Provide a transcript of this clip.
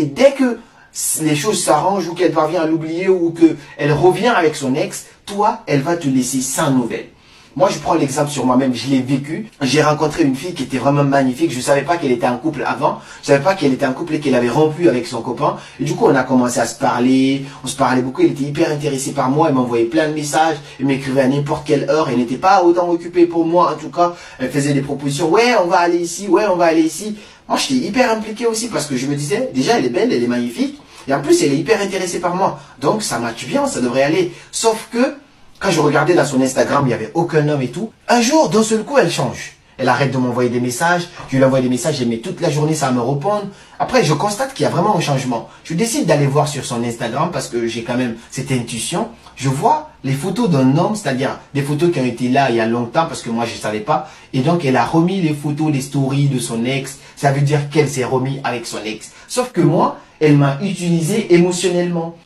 dès que les choses s'arrangent ou qu'elle parvient à l'oublier ou qu'elle revient avec son ex, toi, elle va te laisser sans nouvelles. Moi, je prends l'exemple sur moi-même, je l'ai vécu. J'ai rencontré une fille qui était vraiment magnifique. Je ne savais pas qu'elle était en couple avant. Je ne savais pas qu'elle était en couple et qu'elle avait rompu avec son copain. Et du coup, on a commencé à se parler. On se parlait beaucoup. Elle était hyper intéressée par moi. Elle m'envoyait plein de messages. Elle m'écrivait à n'importe quelle heure. Elle n'était pas autant occupée pour moi. En tout cas, elle faisait des propositions. Ouais, on va aller ici. Ouais, on va aller ici. Moi, j'étais hyper impliqué aussi parce que je me disais, déjà, elle est belle, elle est magnifique. Et en plus, elle est hyper intéressée par moi. Donc, ça matche bien, ça devrait aller. Sauf que, quand je regardais dans son Instagram, il n'y avait aucun homme et tout. Un jour, d'un seul coup, elle change. Elle arrête de m'envoyer des messages. Je lui envoie des messages, elle met toute la journée ça me répondre. Après, je constate qu'il y a vraiment un changement. Je décide d'aller voir sur son Instagram parce que j'ai quand même cette intuition. Je vois les photos d'un homme, c'est-à-dire des photos qui ont été là il y a longtemps parce que moi, je ne savais pas. Et donc, elle a remis les photos, les stories de son ex. Ça veut dire qu'elle s'est remis avec son ex. Sauf que moi, elle m'a utilisé émotionnellement.